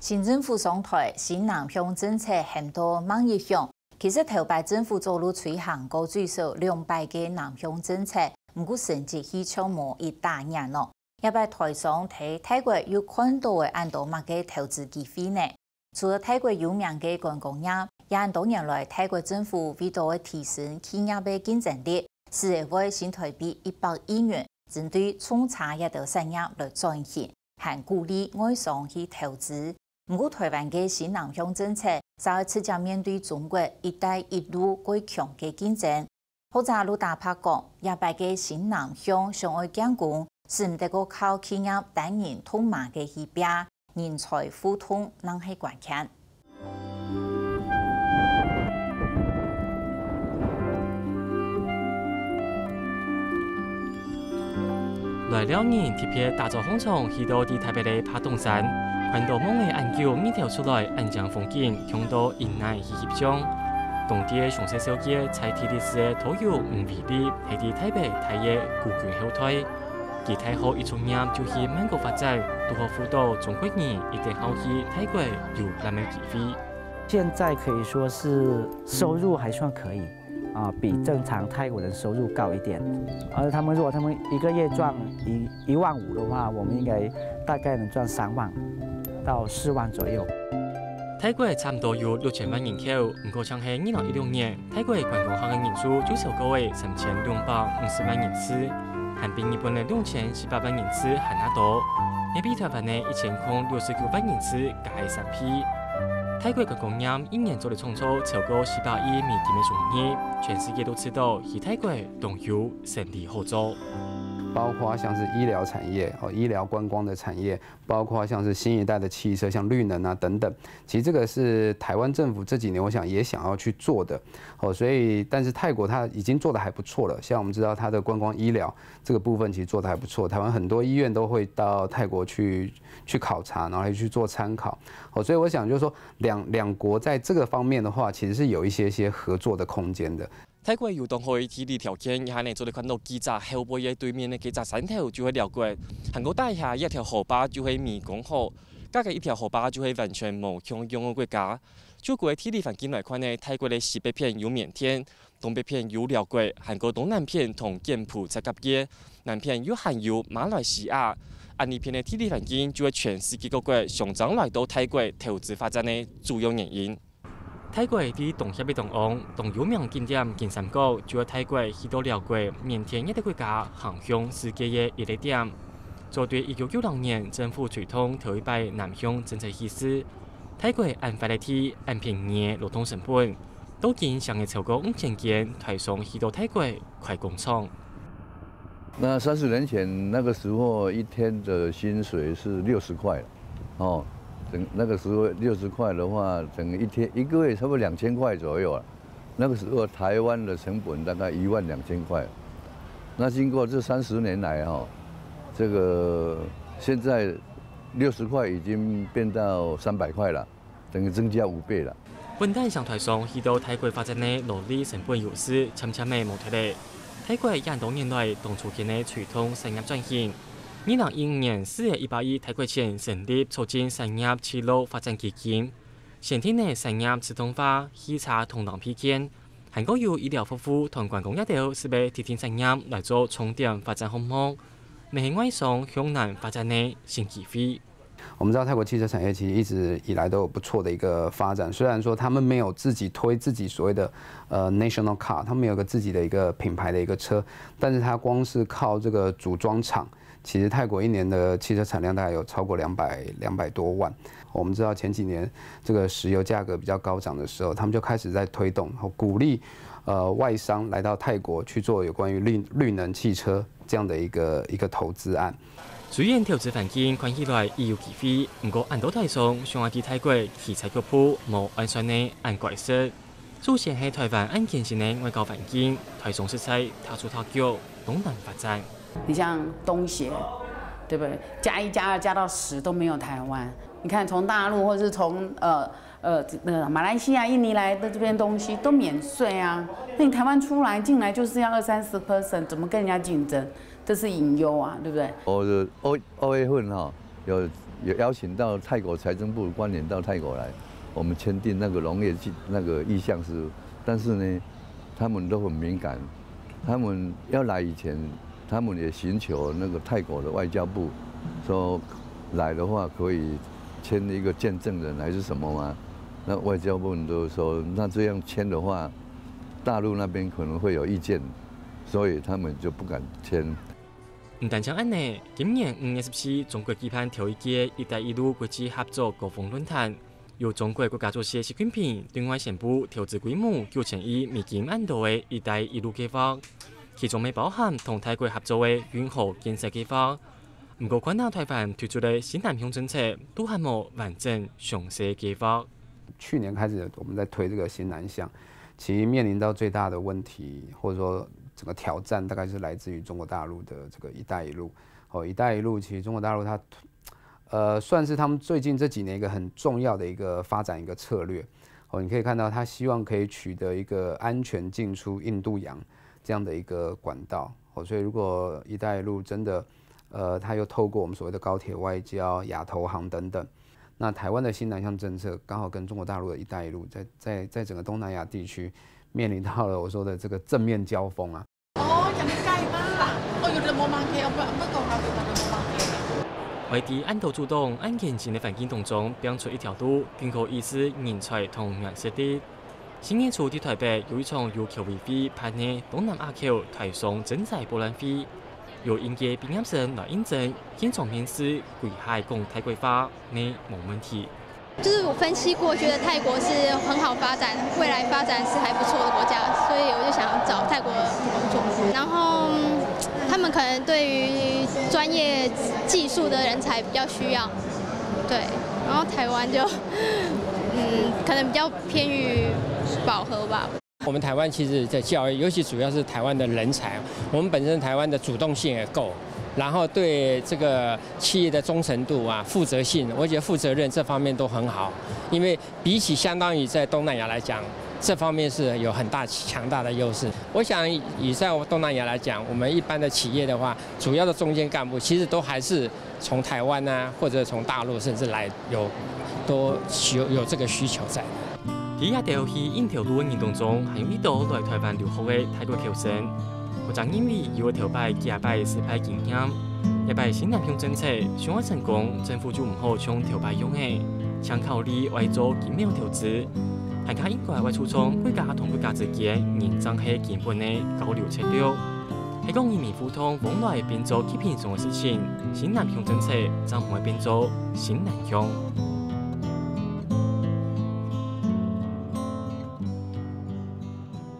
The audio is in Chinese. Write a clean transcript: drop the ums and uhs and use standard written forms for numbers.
新政府上台，新南向政策很多猛影响。其实头摆政府做路推行过最少200个南向政策，不过成绩起超无一大年咯。也摆台上睇泰国有看到的按多乜嘅投资机会呢？除了泰国有名嘅观光业，也按多年来泰国政府为咗提升企业嘅竞争力，使为新台币100亿元，针对创产业的产业来转型，还鼓励外商去投资。不过，台湾嘅新南向政策，稍直接面对中国“一带一路”过强嘅竞争。或者陆大拍讲，也摆嘅新南向上爱建工，是唔得个靠企业单人通马嘅去拼，人才互通，能系关键。来了年，特别打造工厂去到台北的爬东山，看到梦的研究面条出来，安江风景，强到引来去翕相。当地的详细小姐在体力师的土有5米里，喺伫台北台业孤军后退。其太后一创业就去美国发展，如何辅导中国人一定好去泰国有那么机会。现在可以说是收入还算可以。比正常泰国人收入高一点，而如果他们一个月赚1万5的话，我们应该大概能赚3万到4万左右。泰国差不多有6000万人口，不过像係2016年，泰國觀光客嘅人數就超過為3250萬人次，還比日本嘅2400萬人次還要多，也比台灣嘅1069萬人次加3倍。泰國嘅工業一年做的創造超過400億美金嘅收益，全世界都知道，喺泰國都有生意好做。包括像是医疗产业、医疗观光的产业，包括像是新一代的汽车，像绿能啊等等。其实这个是台湾政府这几年我想也想要去做的，所以但是泰国它已经做得还不错了。像我们知道它的观光医疗这个部分其实做得还不错，台湾很多医院都会到泰国去考察，然后去做参考。所以我想就是说两国在这个方面的话，其实是有一些合作的空间的。泰國有當去地理條件，也係做你看到幾隻後背嘅對面嘅幾隻山頭就會遼國，韓國大下一條河壩就係湄公河，加嘅一條河壩就係完全無共用嘅國家。就國地理環境來看呢，泰國嘅西北片有緬甸，東北片有遼國，韓國東南片同柬埔寨夾嘅，南片有含有馬來西亞。安呢片嘅地理環境就係全世界各國上漲來到泰國投資發展嘅主要原因。泰國喺東協嘅東岸，同有名景點金三角，就係泰國去到遼國、緬甸一啲國家航向世界嘅一個點。就對1990年政府推動頭一擺南向政策實施，泰國按法律體按便宜勞動成本，都經常嘅超過5000間台商去到泰國開工廠。那30年前那個時候，一天的薪水是60塊，那個時候60塊的話，整一個月差不多2000塊左右啊。那個時候台灣的成本大概12000塊。那經過這30年來這個現在60塊已經變到300塊了，等於增加5倍了。本地上台上去到泰國發展嘅勞力成本優勢，漸漸嘅冇睇嚟。泰國廿多年來當初見嘅傳統產業轉型。2015年4月100億泰國錢成立促進產業鐵路發展基金，先天嘅產業自動化、汽車同能配件，韓國有醫療服務同觀光一條是被提升產業來做重點發展項目，未係外商向南發展嘅新機會。我们知道泰国汽车产业其实一直以来都有不错的一个发展，虽然说他们没有自己推自己所谓的national car， 他们有个自己的一个品牌的一个车，但是它光是靠这个组装厂。其实泰国一年的汽车产量大概有超过200多万。我们知道前几年这个石油价格比较高涨的时候，他们就开始在推动，鼓励外商来到泰国去做有关于绿能汽车这样的一个投资案。雖然投資環境看起來已有機會，不過按道台上上亞啲泰國汽車局部無安全嘅安怪事，首先係台灣安健性嘅外交環境，台中實際踏出泰國東南發展。你像東協，對不對？加1加2加到10都沒有台灣。你看從大陸或是從馬來西亞、印尼來的這邊東西都免稅啊，那你台灣出來進來就是要20-30%，怎麼跟人家競爭？這是隱憂啊，對不對？2月份有有邀请到泰国财政部官员到泰国来，我们签订那个农业那个意向书，但是呢，他们都很敏感，他们要来以前，他们也寻求那个泰国的外交部，说来的话可以签一个见证人还是什么吗？那外交部都说，那这样签的话，大陆那边可能会有意见，所以他们就不敢签。唔但像安尼，今年5月14日，中国举办头一届“一带一路”国际合作高峰论坛，由中国国家主席习近平对外宣布投资规模9000亿美金安度的“一带一路”计划，其中未包含同泰国合作的运河建设计划。不过，看到台湾推出的新南向政策都还冇完整详细计划。去年开始，我们在推这个新南向，其实面临到最大的问题，或者说整个挑战，大概是来自于中国大陆的这个“一带一路”。“一带一路”其实中国大陆它，算是他们最近这几年一个很重要的一个发展一个策略。你可以看到，它希望可以取得一个安全进出印度洋这样的一个管道。所以如果“一带一路”真的，它又透过我们所谓的高铁外交、亚投行等等。那台湾的新南向政策刚好跟中国大陆的“一带一路”在整个东南亚地区面临到了我说的这个正面交锋啊。ยังใกล้มากอยู่ในโมมังเคเมื่อก่อนเราอยู่ในโมมังเค为伫安度主动、安严谨的环境当中，标出一条路，经过医师、人才同颜色的。新年初伫台北有一场由QVB办的东南亚球台上征才博览会。由应届毕业生来应征，现场面试贵海讲泰国话，没问题。就是我分析过，觉得泰国是很好发展，未来发展是还不错的国家，所以我就想找泰国工作。然后他们可能对于专业技术的人才比较需要，对。然后台湾就可能比较偏于饱和吧。我们台湾其实在教育，尤其主要是台湾的人才，我们本身台湾的主动性也够，然后对这个企业的忠诚度啊、负责性，我觉得负责任这方面都很好。因为比起相当于在东南亚来讲，这方面是有很大强大的优势。我想以在东南亚来讲，我们一般的企业的话，主要的中间干部其实都还是从台湾啊，或者从大陆甚至来都有这个需求在。喺亚洲去印条路的运动中，还有一道来台湾留学的泰国球生。我曾因为有条摆假摆失败经验，一摆新南向政策想要成功，政府就唔好将条摆用嘅，想考虑为做奇妙投资。大家应该为促创国家同国家之间认真係基本的交流策略。係講移民互通往來變做幾平常嘅事情，新南向政策怎唔會變做新南向？